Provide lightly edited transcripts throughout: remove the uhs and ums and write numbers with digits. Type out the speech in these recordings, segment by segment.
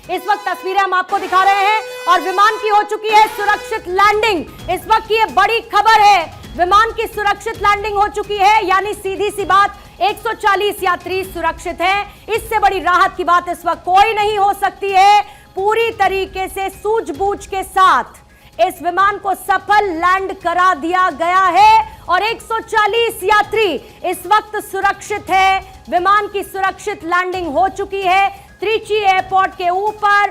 इस वक्त तस्वीरें हम आपको दिखा रहे हैं और विमान की हो चुकी है सुरक्षित लैंडिंग। इस वक्त की ये बड़ी खबर है, विमान की सुरक्षित लैंडिंग हो चुकी है, यानी सीधी सी बात 140 यात्री सुरक्षित हैं। इससे बड़ी राहत की बात इस वक्त कोई नहीं हो सकती है। पूरी तरीके से सूझबूझ के साथ इस विमान को सफल लैंड करा दिया गया है और 140 यात्री इस वक्त सुरक्षित है। विमान की सुरक्षित लैंडिंग हो चुकी है त्रिची एयरपोर्ट के ऊपर।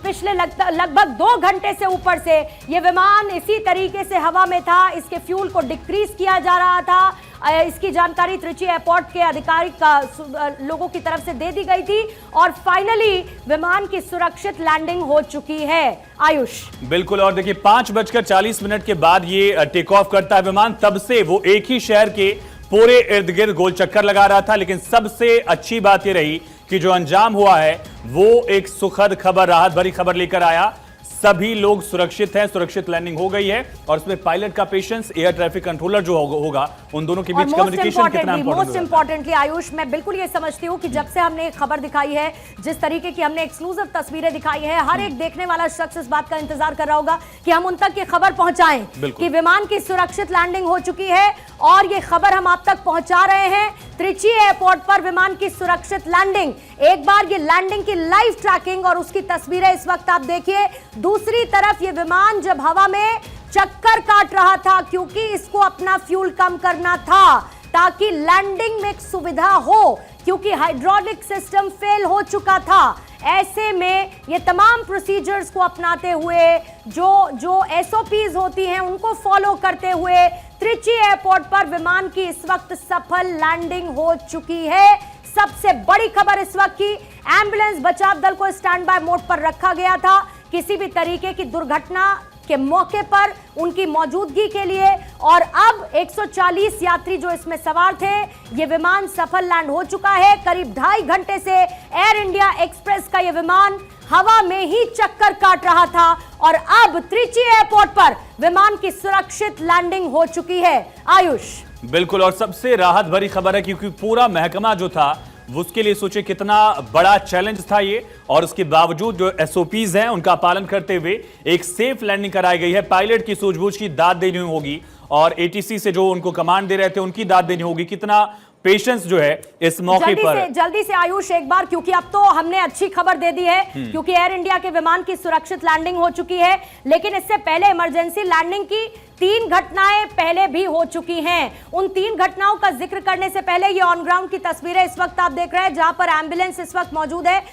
पिछले लगभग 2 घंटे से ऊपर से यह विमान इसी तरीके से हवा में था। इसके फ्यूल को डिक्रीज किया जा रहा था। इसकी जानकारी त्रिची एयरपोर्ट के आधिकारिक लोगों की तरफ से दे दी गई थी और फाइनली विमान की सुरक्षित लैंडिंग हो चुकी है। आयुष बिल्कुल, और देखिए 5:40 के बाद ये टेक ऑफ करता है विमान। तब से वो एक ही शहर के पूरे इर्द गिर्द गोल चक्कर लगा रहा था, लेकिन सबसे अच्छी बात ये रही कि जो अंजाम हुआ है वो एक सुखद खबर, राहत भरी खबर लेकर आया। सभी लोग सुरक्षित हैं, सुरक्षित लैंडिंग हो गई है और उसमें पायलट का पेशेंस, एयर ट्रैफिक कंट्रोलर जो होगा उन दोनों के बीच कम्युनिकेशन कितना मोस्ट इंपॉर्टेंटली आयुष, मैं बिल्कुल ये समझती हूँ कि जब से हमने खबर दिखाई है, जिस तरीके की हमने एक्सक्लूसिव तस्वीरें दिखाई है, हर एक देखने वाला शख्स इस बात का इंतजार कर रहा होगा कि हम उन तक ये खबर पहुंचाएं कि विमान की सुरक्षित लैंडिंग हो चुकी है और ये खबर हम आप तक पहुंचा रहे हैं। त्रिची एयरपोर्ट पर विमान की सुरक्षित लैंडिंग, एक बार ये लैंडिंग की लाइव ट्रैकिंग और उसकी तस्वीरें इस वक्त आप देखिए। दूसरी तरफ ये विमान जब हवा में चक्कर काट रहा था क्योंकि इसको अपना फ्यूल कम करना था ताकि लैंडिंग में एक सुविधा हो, क्योंकि हाइड्रोलिक सिस्टम फेल हो चुका था। ऐसे में ये तमाम प्रोसीजर्स को अपनाते हुए, जो एसओपीज होती हैं उनको फॉलो करते हुए त्रिची एयरपोर्ट पर विमान की इस वक्त सफल लैंडिंग हो चुकी है। सबसे बड़ी खबर इस वक्त की, एम्बुलेंस बचाव दल को स्टैंड बाय मोड पर रखा गया था किसी भी तरीके की दुर्घटना के मौके पर उनकी मौजूदगी के लिए। और अब 140 यात्री जो इसमें सवार थे, ये विमान सफल लैंड हो चुका है। करीब 2.5 घंटे से एयर इंडिया एक्सप्रेस का ये विमान हवा में ही चक्कर काट रहा था और अब त्रिची एयरपोर्ट पर विमान की सुरक्षित लैंडिंग हो चुकी है। आयुष बिल्कुल, और सबसे राहत भरी खबर है क्योंकि पूरा महकमा जो था उसके लिए सोचे कितना बड़ा चैलेंज था ये, और उसके बावजूद जो एसओपीज हैं उनका पालन करते हुए एक सेफ लैंडिंग कराई गई है। पायलट की सूझबूझ की दाद देनी होगी और एटीसी से जो उनको कमांड दे रहे थे उनकी दाद देनी होगी। कितना पेशेंस जो है इस मौके पर। जल्दी से आयुष एक बार, क्योंकि अब तो हमने अच्छी खबर दे दी है क्योंकि एयर इंडिया के विमान की सुरक्षित लैंडिंग हो चुकी है, लेकिन इससे पहले इमरजेंसी लैंडिंग की 3 घटनाएं पहले भी हो चुकी हैं। उन 3 घटनाओं का जिक्र करने से पहले ये ऑन ग्राउंड की तस्वीरें इस वक्त आप देख रहे हैं जहां पर एम्बुलेंस इस वक्त मौजूद है,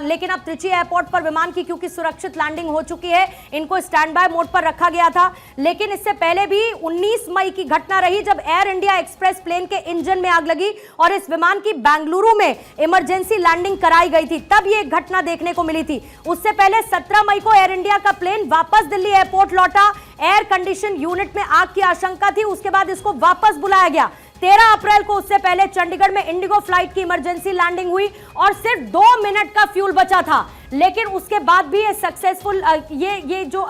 लेकिन अब त्रिची एयरपोर्ट पर विमान की क्योंकि सुरक्षित लैंडिंग हो चुकी है, इनको स्टैंड बाय मोड पर रखा गया था। लेकिन इससे पहले भी 19 मई की घटना रही जब एयर इंडिया एक्सप्रेस प्लेन के इंजन में आग लगी और इस विमान की बेंगलुरु में इमरजेंसी लैंडिंग कराई गई थी, तब ये घटना देखने को मिली थी। उससे पहले 17 मई को एयर इंडिया का प्लेन वापस दिल्ली एयरपोर्ट लौटा। एयर कंडीशन यूनिट में आग की आशंका थी, उसके बाद इसको वापस बुलाया गया। 13 अप्रैल को उससे पहले चंडीगढ़ में इंडिगो फ्लाइट की इमरजेंसी लैंडिंग हुई और सिर्फ 2 मिनट का फ्यूल बचा था, लेकिन उसके बाद भी ये सक्सेसफुल ये जो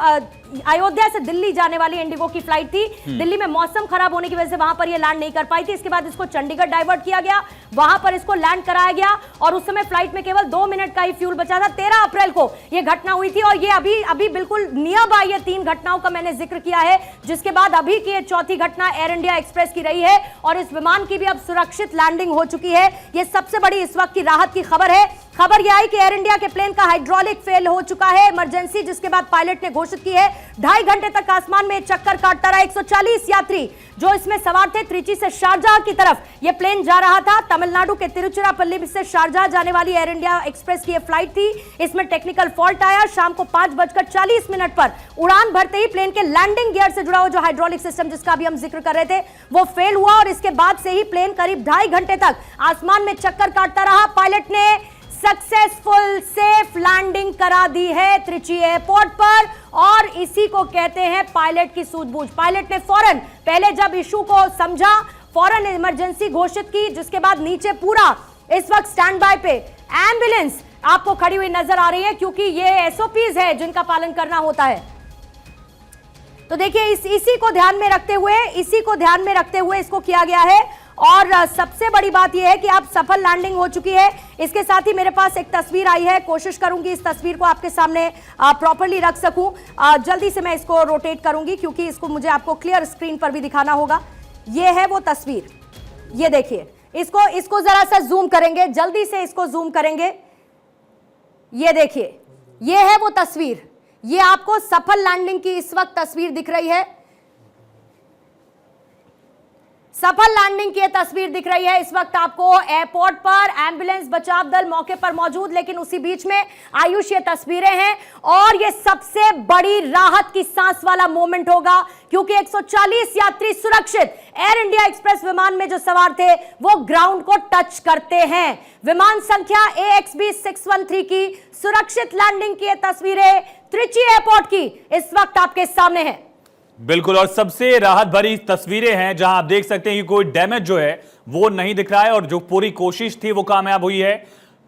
अयोध्या से दिल्ली जाने वाली इंडिगो की फ्लाइट थी, दिल्ली में मौसम खराब होने की वजह से वहां पर ये लैंड नहीं कर पाई थी। इसके बाद इसको चंडीगढ़ डाइवर्ट किया गया, वहां पर इसको लैंड कराया गया और उस समय फ्लाइट में केवल 2 मिनट का ही फ्यूल बचा था। 13 अप्रैल को ये घटना हुई थी और ये अभी बिल्कुल नियर बाय ये 3 घटनाओं का मैंने जिक्र किया है, जिसके बाद अभी की 4थी घटना एयर इंडिया एक्सप्रेस की रही है और इस विमान की भी अब सुरक्षित लैंडिंग हो चुकी है। ये सबसे बड़ी इस वक्त की राहत की खबर है। खबर यह आई कि एयर इंडिया के प्लेन का हाइड्रोलिक फेल हो चुका है इमरजेंसी, जिसके बाद पायलट ने घोषित की है 2.5 घंटे तक आसमान में चक्कर काटता रहा। 140 यात्री जो इसमें सवार थे, त्रिची से शारजाह की तरफ यह प्लेन जा रहा था। तमिलनाडु के तिरुचिरापल्ली से शारजाह जाने वाली एयर इंडिया एक्सप्रेस की यह फ्लाइट थी। इसमें टेक्निकल फॉल्ट आया। शाम को 5:40 पर उड़ान भरते ही प्लेन के लैंडिंग गियर से जुड़ा हुआ जो हाइड्रोलिक सिस्टम जिसका भी हम जिक्र कर रहे थे वो फेल हुआ और इसके बाद से ही प्लेन करीब 2.5 घंटे तक आसमान में चक्कर काटता रहा। पायलट ने सक्सेसफुल सेफ लैंडिंग करा दी है त्रिची एयरपोर्ट पर और इसी को कहते हैं पायलट की सूझबूझ। पायलट ने फौरन पहले जब इशू को समझा, फौरन इमरजेंसी घोषित की, जिसके बाद नीचे पूरा इस वक्त स्टैंड बाय पे एम्बुलेंस आपको खड़ी हुई नजर आ रही है क्योंकि ये एसओपीज है जिनका पालन करना होता है। तो देखिए इसी को ध्यान में रखते हुए इसको किया गया है और सबसे बड़ी बात यह है कि आप सफल लैंडिंग हो चुकी है। इसके साथ ही मेरे पास एक तस्वीर आई है, कोशिश करूंगी इस तस्वीर को आपके सामने प्रॉपर्ली रख सकूं। जल्दी से मैं इसको रोटेट करूंगी क्योंकि इसको मुझे आपको क्लियर स्क्रीन पर भी दिखाना होगा। ये है वो तस्वीर, ये देखिए, इसको जरा सा जूम करेंगे, जल्दी से इसको जूम करेंगे। ये देखिए, ये है वो तस्वीर, ये आपको सफल लैंडिंग की इस वक्त तस्वीर दिख रही है। सफल लैंडिंग की तस्वीर दिख रही है इस वक्त आपको एयरपोर्ट पर। एम्बुलेंस बचाव दल मौके पर मौजूद, लेकिन उसी बीच में आयुष ये तस्वीरें हैं और ये सबसे बड़ी राहत की सांस वाला मोमेंट होगा क्योंकि 140 यात्री सुरक्षित एयर इंडिया एक्सप्रेस विमान में जो सवार थे वो ग्राउंड को टच करते हैं। विमान संख्या AXB 613 की सुरक्षित लैंडिंग की तस्वीरें त्रिची एयरपोर्ट की इस वक्त आपके सामने है। बिल्कुल, और सबसे राहत भरी तस्वीरें हैं जहां आप देख सकते हैं कि कोई डैमेज जो है वो नहीं दिख रहा है और जो पूरी कोशिश थी वो कामयाब हुई है।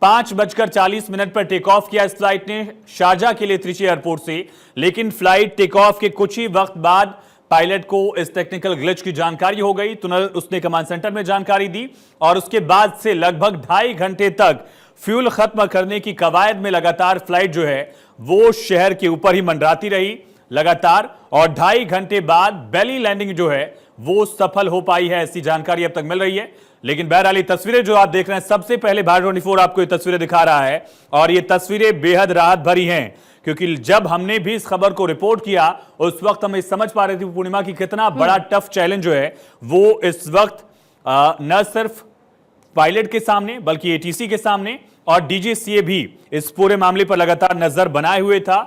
5:40 पर टेक ऑफ किया इस फ्लाइट ने शारजा के लिए त्रिची एयरपोर्ट से, लेकिन फ्लाइट टेक ऑफ के कुछ ही वक्त बाद पायलट को इस टेक्निकल ग्लिच की जानकारी हो गई। तुरंत उसने कमांड सेंटर में जानकारी दी और उसके बाद से लगभग 2.5 घंटे तक फ्यूल खत्म करने की कवायद में लगातार फ्लाइट जो है वो शहर के ऊपर ही मंडराती रही लगातार, और 2.5 घंटे बाद बेली लैंडिंग जो है वो सफल हो पाई है, ऐसी जानकारी अब तक मिल रही है। लेकिन बहरहाल ये तस्वीरें जो आप देख रहे हैं, सबसे पहले भारत 24 आपको ये तस्वीरें दिखा रहा है और ये तस्वीरें बेहद राहत भरी हैं क्योंकि जब हमने भी इस खबर को रिपोर्ट किया उस वक्त हम समझ पा रहे थे पूर्णिमा की कितना बड़ा टफ चैलेंज जो है वो इस वक्त न सिर्फ पायलट के सामने बल्कि ATC के सामने और DGCA भी इस पूरे मामले पर लगातार नजर बनाए हुए था।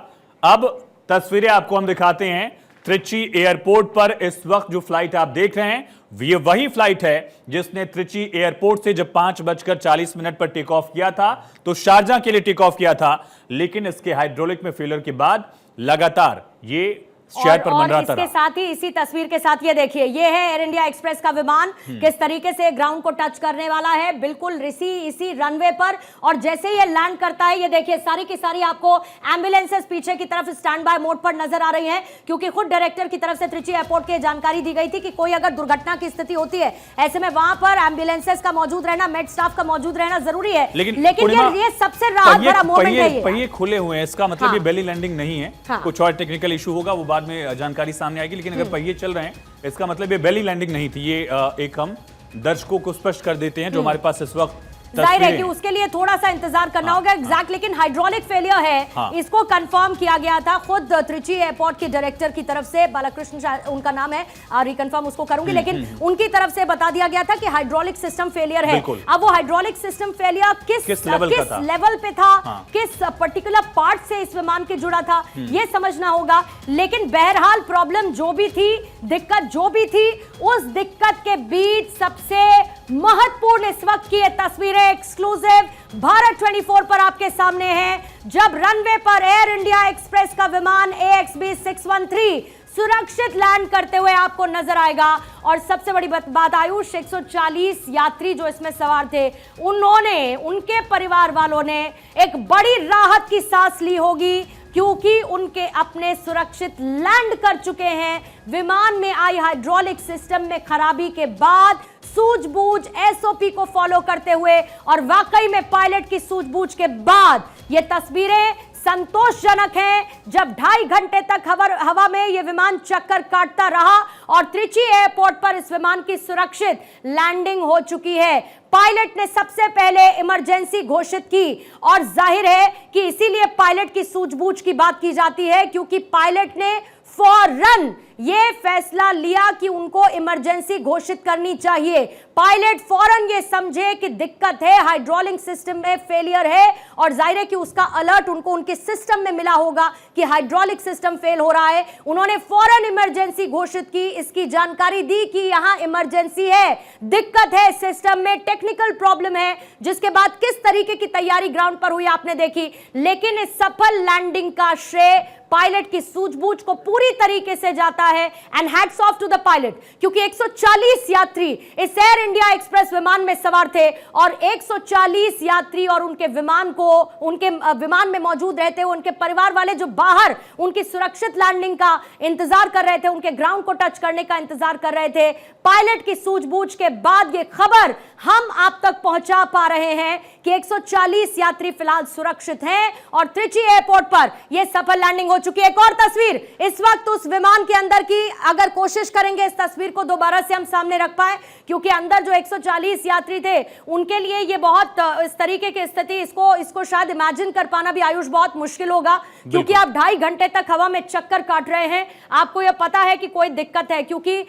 अब तस्वीरें आपको हम दिखाते हैं त्रिची एयरपोर्ट पर। इस वक्त जो फ्लाइट आप देख रहे हैं ये वही फ्लाइट है जिसने त्रिची एयरपोर्ट से जब 5:40 पर टेक ऑफ किया था तो शारजा के लिए टेक ऑफ किया था, लेकिन इसके हाइड्रोलिक में फेलियर के बाद लगातार ये शहर पर मंडराता रहा। इसके साथ ही इसी तस्वीर के साथ ये देखिए, ये है एयर इंडिया एक्सप्रेस का विमान किस तरीके से ग्राउंड को टच करने वाला है, बिल्कुल इसी रनवे पर। और जैसे ये लैंड करता है ये देखिए सारी की सारी आपको एम्बुलेंसेस पीछे की तरफ स्टैंड बाय मोड पर नजर आ रही हैं क्योंकि खुद डायरेक्टर की तरफ से त्रिची एयरपोर्ट के जानकारी दी गई थी कि कोई अगर दुर्घटना की स्थिति होती है ऐसे में वहां पर एम्बुलेंसेस का मौजूद रहना, मेड स्टाफ का मौजूद रहना जरूरी है। लेकिन ये सबसे राहत भरा मोमेंट है। पहिए खुले हुए हैं, इसका मतलब ये बेली लैंडिंग नहीं है, कुछ और टेक्निकल इशू होगा वो बाद में जानकारी सामने आएगी, लेकिन अगर पहिए चल रहे हैं इसका मतलब ये बेली लैंडिंग नहीं थी। ये एक हम दर्शकों को स्पष्ट कर देते हैं जो हमारे पास इस वक्त जाहिर है कि उसके लिए थोड़ा सा इंतजार करना होगा एग्जैक्ट, लेकिन हाइड्रोलिक फेलियर है इसको कंफर्म किया गया था खुद त्रिची एयरपोर्ट के डायरेक्टर की तरफ से, बालाकृष्ण उनका नाम है, रिकंफर्म उसको करूंगी, लेकिन उनकी तरफ से बता दिया गया था कि हाइड्रोलिक सिस्टम फेलियर है। अब वो हाइड्रोलिक सिस्टम फेलियर किस लेवल पे था, किस पर्टिकुलर पार्ट से इस विमान के जुड़ा था ये समझना होगा। लेकिन बहरहाल प्रॉब्लम जो भी थी, दिक्कत जो भी थी, उस दिक्कत के बीच सबसे महत्वपूर्ण इस वक्त की ये तस्वीरें एक्सक्लूसिव भारत 24 पर आपके सामने है जब रनवे पर एयर इंडिया एक्सप्रेस का विमान AXB 613 सुरक्षित लैंड करते हुए आपको नजर आएगा। और सबसे बड़ी बात आयुष, 140 यात्री जो इसमें सवार थे उन्होंने, उनके परिवार वालों ने एक बड़ी राहत की सांस ली होगी क्योंकि उनके अपने सुरक्षित लैंड कर चुके हैं। विमान में आई हाइड्रोलिक सिस्टम में खराबी के बाद सूझबूझ SOP को फॉलो करते हुए और वाकई में पायलट की सूझबूझ के बाद ये तस्वीरें संतोषजनक हैं जब 2.5 घंटे तक हवा में यह विमान चक्कर काटता रहा और त्रिची एयरपोर्ट पर इस विमान की सुरक्षित लैंडिंग हो चुकी है। पायलट ने सबसे पहले इमरजेंसी घोषित की और जाहिर है कि इसीलिए पायलट की सूझबूझ की बात की जाती है क्योंकि पायलट ने फौरन ये फैसला लिया कि उनको इमरजेंसी घोषित करनी चाहिए। पायलट फौरन ये समझे कि दिक्कत है, हाइड्रोलिक सिस्टम में फेलियर है और जाहिर है कि उसका अलर्ट उनको उनके सिस्टम में मिला होगा कि हाइड्रोलिक सिस्टम फेल हो रहा है। उन्होंने फौरन इमरजेंसी घोषित की, इसकी जानकारी दी कि यहां इमरजेंसी है, दिक्कत है सिस्टम में, टेक्निकल प्रॉब्लम है, जिसके बाद किस तरीके की तैयारी ग्राउंड पर हुई आपने देखी। लेकिन इस सफल लैंडिंग का श्रेय पायलट की सूझबूझ को पूरी तरीके से जाता है and hats off to the pilot, क्योंकि 140 यात्री इस एयर इंडिया एक्सप्रेस विमान में सवार थे और 140 यात्री और उनके विमान में मौजूद रहते हुए उनके परिवार वाले जो बाहर उनकी सुरक्षित लैंडिंग का इंतजार कर रहे थे, उनके ग्राउंड को टच करने का इंतजार कर रहे थे। पायलट की सूझबूझ के बाद यह खबर हम आप तक पहुंचा पा रहे हैं कि 140 यात्री फिलहाल सुरक्षित हैं और त्रिची एयरपोर्ट पर यह सफल लैंडिंग हो चुकी है। एक और तस्वीर इस वक्त उस विमान के अंदर की, अगर कोशिश करेंगे इस तस्वीर को दोबारा से हम सामने रख पाए, क्योंकि अंदर जो 140 यात्री थे उनके लिए यह बहुत इस तरीके की स्थिति, इसको शायद इमेजिन कर पाना भी आयुष बहुत मुश्किल होगा, क्योंकि आप 2.5 घंटे तक हवा में चक्कर काट रहे हैं। आपको यह पता है कि कोई दिक्कत है, क्योंकि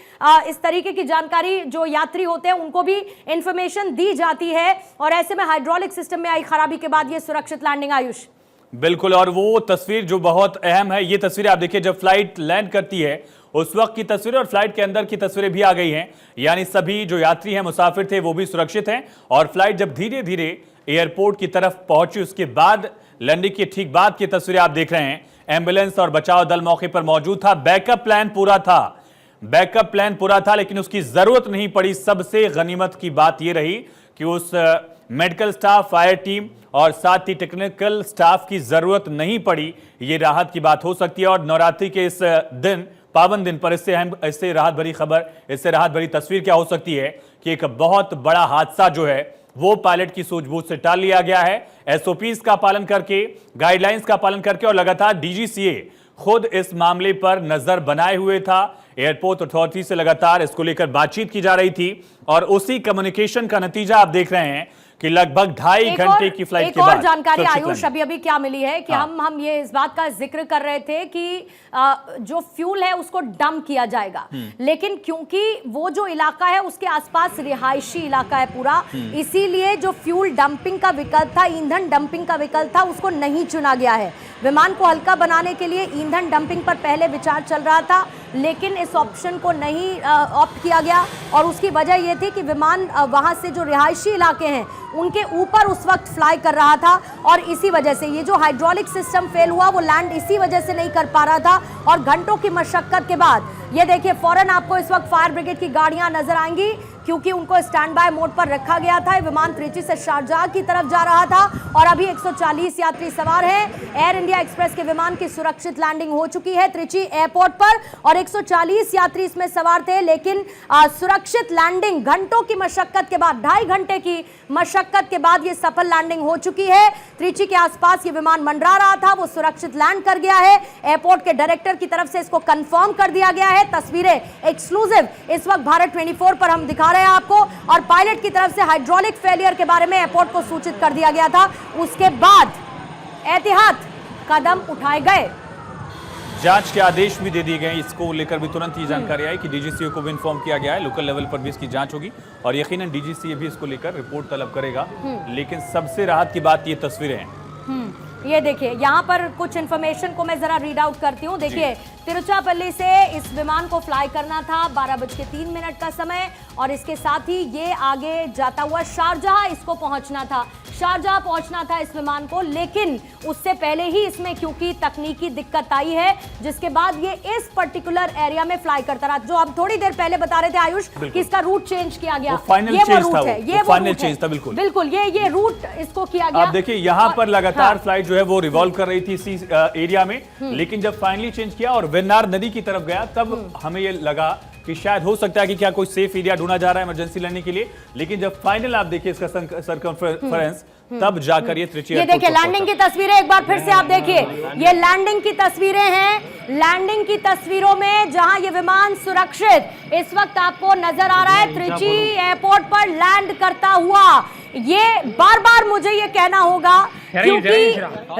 इस तरीके की जानकारी जो यात्री होते हैं उनको भी इंफॉर्मेशन दी जाती है और ऐसे में हाइड्रोलिक सिस्टम में आई खराबी के बाद यह सुरक्षित लैंडिंग। आयुष बिल्कुल, और वो तस्वीर जो बहुत अहम है, ये तस्वीर आप देखिए जब फ्लाइट लैंड करती है उस वक्त की तस्वीरें और फ्लाइट के अंदर की तस्वीरें भी आ गई हैं, यानी सभी जो यात्री हैं, मुसाफिर थे, वो भी सुरक्षित हैं और फ्लाइट जब धीरे धीरे एयरपोर्ट की तरफ पहुंची उसके बाद लैंडिंग के ठीक बाद की तस्वीरें आप देख रहे हैं। एम्बुलेंस और बचाव दल मौके पर मौजूद था, बैकअप प्लान पूरा था, लेकिन उसकी जरूरत नहीं पड़ी। सबसे गनीमत की बात यह रही कि उस मेडिकल स्टाफ, फायर टीम और साथ ही टेक्निकल स्टाफ की जरूरत नहीं पड़ी। ये राहत की बात हो सकती है और नवरात्रि के इस दिन, पावन दिन पर इससे राहत भरी खबर, इससे राहत भरी तस्वीर क्या हो सकती है कि एक बहुत बड़ा हादसा जो है वो पायलट की सूझबूझ से टाल लिया गया है। एसओपीज का पालन करके, गाइडलाइंस का पालन करके और लगातार डीजीसीए खुद इस मामले पर नजर बनाए हुए था। एयरपोर्ट अथॉरिटी से लगातार इसको लेकर बातचीत की जा रही थी और उसी कम्युनिकेशन का नतीजा आप देख रहे हैं कि लगभग 2.5 घंटे की फ्लाइट के बाद एक और जानकारी आयुष अभी क्या मिली है कि हम ये इस बात का जिक्र कर रहे थे कि जो फ्यूल है उसको डंप किया जाएगा, लेकिन क्योंकि वो जो इलाका है उसके आसपास रिहायशी इलाका है पूरा, इसीलिए जो फ्यूल डंपिंग का विकल्प था, ईंधन डंपिंग का विकल्प था, उसको नहीं चुना गया है। विमान को हल्का बनाने के लिए ईंधन डंपिंग पर पहले विचार चल रहा था, लेकिन इस ऑप्शन को नहीं ऑप्ट किया गया और उसकी वजह यह थी कि विमान वहां से जो रिहायशी इलाके हैं उनके ऊपर उस वक्त फ्लाई कर रहा था और इसी वजह से ये जो हाइड्रोलिक सिस्टम फेल हुआ वो लैंड इसी वजह से नहीं कर पा रहा था और घंटों की मशक्कत के बाद ये देखिए फौरन आपको इस वक्त फायर ब्रिगेड की गाड़ियां नजर आएंगी, क्योंकि उनको स्टैंड बाय मोड पर रखा गया था। विमान त्रिची से शारजाह की तरफ जा रहा था और अभी 140 यात्री सवार हैं। एयर इंडिया एक्सप्रेस के विमान की सुरक्षित लैंडिंग हो चुकी है त्रिची एयरपोर्ट पर और 140 यात्री इसमें सवार थे, लेकिन सुरक्षित लैंडिंग घंटों की मशक्कत के बाद, 2.5 घंटे की मशक्कत के बाद ये सफल लैंडिंग हो चुकी है। त्रिची के आसपास ये विमान मंडरा रहा था, वो सुरक्षित लैंड कर गया है। एयरपोर्ट के डायरेक्टर की तरफ से इसको कंफर्म कर दिया गया है। तस्वीरें एक्सक्लूसिव इस वक्त भारत 24 पर हम दिखा रहे हैं आपको और पायलट की तरफ से हाइड्रोलिक फेलियर के बारे में एयरपोर्ट को सूचित कर दिया गया था। उसके बाद एहतियात कदम उठाए गए, जांच के आदेश भी दे दिए गए। इसको लेकर भी तुरंत ही जानकारी आई कि डीजीसीए को भी इन्फॉर्म किया गया है, लोकल लेवल पर भी इसकी जांच होगी और यकीनन डीजीसीए भी इसको लेकर रिपोर्ट तलब करेगा। लेकिन सबसे राहत की बात ये तस्वीरें हैं। ये देखिए यहाँ पर कुछ इंफॉर्मेशन को मैं जरा रीड आउट करती हूँ। देखिए तिरुचिरापल्ली से इस विमान को फ्लाई करना था, 12:03 का समय और इसके साथ ही ये आगे जाता हुआ शारजाह इसको पहुंचना था, शारजाह पहुंचना था इस विमान को, लेकिन उससे पहले ही इसमें क्योंकि तकनीकी दिक्कत आई है जिसके बाद ये इस पर्टिकुलर एरिया में फ्लाई करता रहा, जो हम थोड़ी देर पहले बता रहे थे आयुष कि इसका रूट चेंज किया गया। ये वो रूट है, ये फाइनल चेंज था। बिल्कुल ये रूट इसको किया गया। आप देखिए यहाँ पर लगातार फ्लाइट जो है वो रिवॉल्व कर रही थी इसी एरिया में, लेकिन जब फाइनली चेंज किया और वेन्नार नदी की तरफ गया तब हमें ये लगा कि शायद हो सकता है कि क्या कोई सेफ एरिया ढूंढा जा रहा है इमरजेंसी लैंडिंग के लिए, लेकिन जब फाइनल आप देखिए इसका सर्कमफरेंस तब जाकर ये त्रिची, ये देखिए लैंडिंग की तस्वीरें एक बार फिर से आप देखिए, ये लैंडिंग की तस्वीरें हैं। लैंडिंग की तस्वीरों में जहां ये विमान सुरक्षित इस वक्त आपको नजर आ रहा है त्रिची एयरपोर्ट पर लैंड करता हुआ। ये बार बार मुझे ये कहना होगा क्योंकि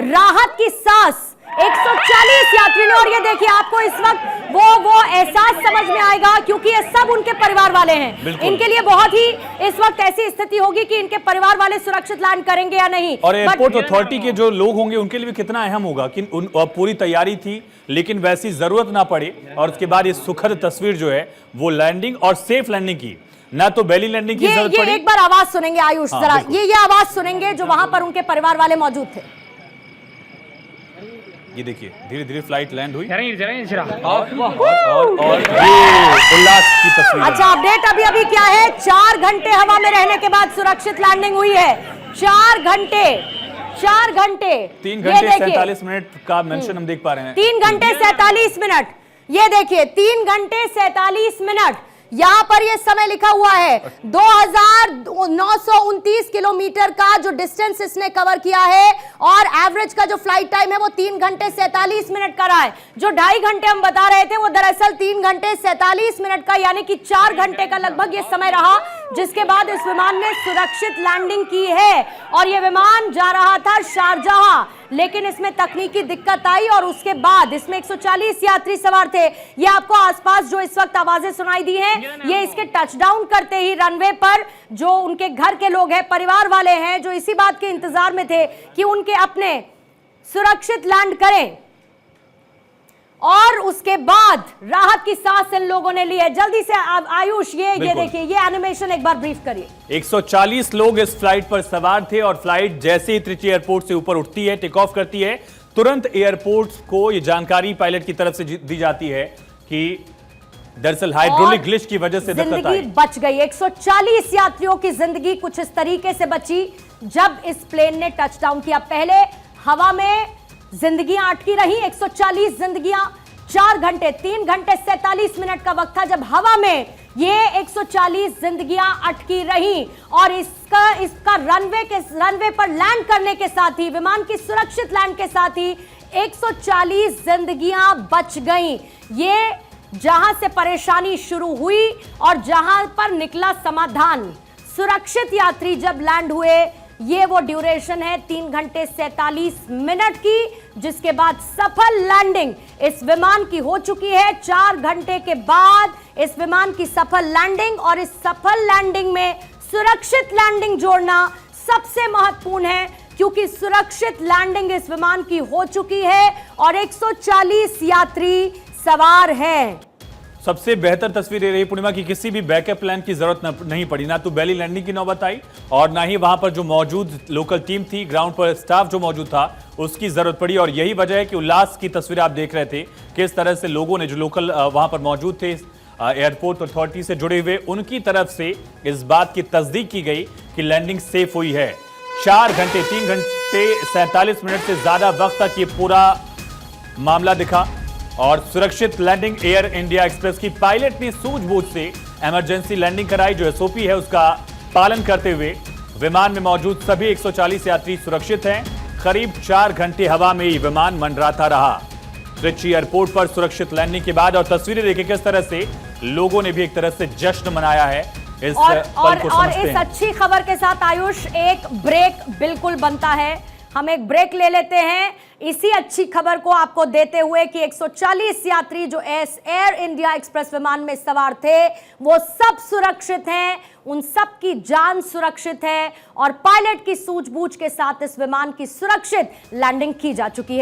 राहत की सांस 140 यात्री ने, और ये देखिए आपको इस वक्त वो एहसास समझ में आएगा क्योंकि ये सब उनके परिवार वाले हैं। इनके लिए बहुत ही इस वक्त ऐसी स्थिति होगी कि इनके परिवार वाले सुरक्षित लैंड करेंगे या नहीं। और एयरपोर्ट अथॉरिटी के जो लोग होंगे उनके लिए भी कितना अहम होगा कि पूरी तैयारी थी लेकिन वैसी जरूरत ना पड़े और उसके बाद ये सुखद तस्वीर जो है वो लैंडिंग और सेफ लैंडिंग की, ना तो बेली लैंडिंग की जरूरत पड़ी। एक बार आवाज सुनेंगे आयुष, जरा ये आवाज सुनेंगे जो वहां पर उनके परिवार वाले मौजूद थे। ये देखिए धीरे धीरे फ्लाइट लैंड हुई जरा और ये उल्लास की तस्वीर है। अच्छा, अपडेट अभी अभी क्या है? 4 घंटे हवा में रहने के बाद सुरक्षित लैंडिंग हुई है। 4 घंटे 3 घंटे 47 मिनट का मेंशन हम देख पा रहे हैं। 3 घंटे 47 मिनट, ये देखिए 3 घंटे 47 मिनट यहां पर ये समय लिखा हुआ है। 2929 किलोमीटर का जो डिस्टेंस इसने कवर किया है और एवरेज का जो फ्लाइट टाइम है वो 3 घंटे 47 मिनट का रहा है। जो 2.5 घंटे हम बता रहे थे वो दरअसल 3 घंटे 47 मिनट का, यानी कि 4 घंटे का लगभग ये समय रहा, जिसके बाद इस विमान ने सुरक्षित लैंडिंग की है। और ये विमान जा रहा था शारजाह, लेकिन इसमें तकनीकी दिक्कत आई और उसके बाद इसमें 140 यात्री सवार थे। ये आपको आसपास जो इस वक्त आवाजें सुनाई दी हैं, ये इसके टचडाउन करते ही रनवे पर जो उनके घर के लोग हैं, परिवार वाले हैं, जो इसी बात के इंतजार में थे कि उनके अपने सुरक्षित लैंड करें, और उसके बाद राहत की सांस इन लोगों ने ली है। जल्दी से आयुष ये देखिए, ये एनिमेशन एक बार ब्रीफ करिए। 140 लोग इस फ्लाइट पर सवार थे और फ्लाइट जैसे ही त्रिची एयरपोर्ट से ऊपर उठती है, टेक ऑफ करती है, तुरंत एयरपोर्ट को ये जानकारी पायलट की तरफ से दी जाती है कि दरअसल हाइड्रोलिक ग्लिच की वजह से जिंदगी बच गई। 140 यात्रियों की जिंदगी कुछ इस तरीके से बची जब इस प्लेन ने टचडाउन किया। पहले हवा में जिंदगियां अटकी रही, 140 जिंदगियां। 4 घंटे 3 घंटे 47 मिनट का वक्त था जब हवा में ये 140 जिंदगियां अटकी रही, और इसका रनवे पर लैंड करने के साथ ही, विमान की सुरक्षित लैंड के साथ ही 140 जिंदगियां बच गईं। ये जहां से परेशानी शुरू हुई और जहां पर निकला समाधान। सुरक्षित यात्री जब लैंड हुए, ये वो ड्यूरेशन है 3 घंटे 47 मिनट की, जिसके बाद सफल लैंडिंग इस विमान की हो चुकी है। 4 घंटे के बाद इस विमान की सफल लैंडिंग, और इस सफल लैंडिंग में सुरक्षित लैंडिंग जोड़ना सबसे महत्वपूर्ण है, क्योंकि सुरक्षित लैंडिंग इस विमान की हो चुकी है और 140 यात्री सवार हैं। सबसे बेहतर तस्वीर ये रही पूर्णिमा की किसी भी बैकअप प्लान की जरूरत नहीं पड़ी, ना तो बेली लैंडिंग की नौबत आई और ना ही वहां पर जो मौजूद लोकल टीम थी, ग्राउंड पर स्टाफ जो मौजूद था, उसकी जरूरत पड़ी। और यही वजह है कि उल्लास की तस्वीर आप देख रहे थे, किस तरह से लोगों ने, जो लोकल वहां पर मौजूद थे एयरपोर्ट अथॉरिटी से जुड़े हुए, उनकी तरफ से इस बात की तस्दीक की गई कि लैंडिंग सेफ हुई है। 4 घंटे 3 घंटे 47 मिनट से ज्यादा वक्त तक ये पूरा मामला दिखा और सुरक्षित लैंडिंग एयर इंडिया एक्सप्रेस की पायलट ने सूझबूझ से इमरजेंसी लैंडिंग कराई। जो एसओपी है उसका पालन करते हुए विमान में मौजूद सभी 140 यात्री सुरक्षित हैं। करीब 4 घंटे हवा में ये विमान मंडराता रहा त्रिची एयरपोर्ट पर सुरक्षित लैंडिंग के बाद। और तस्वीरें देखिए किस तरह से लोगों ने भी एक तरह से जश्न मनाया है इस पल को समझते हैं। इस अच्छी खबर के साथ आयुष एक ब्रेक बिल्कुल बनता है, हम एक ब्रेक ले लेते हैं इसी अच्छी खबर को आपको देते हुए कि 140 यात्री जो एयर इंडिया एक्सप्रेस विमान में सवार थे वो सब सुरक्षित हैं, उन सब की जान सुरक्षित है और पायलट की सूझबूझ के साथ इस विमान की सुरक्षित लैंडिंग की जा चुकी है।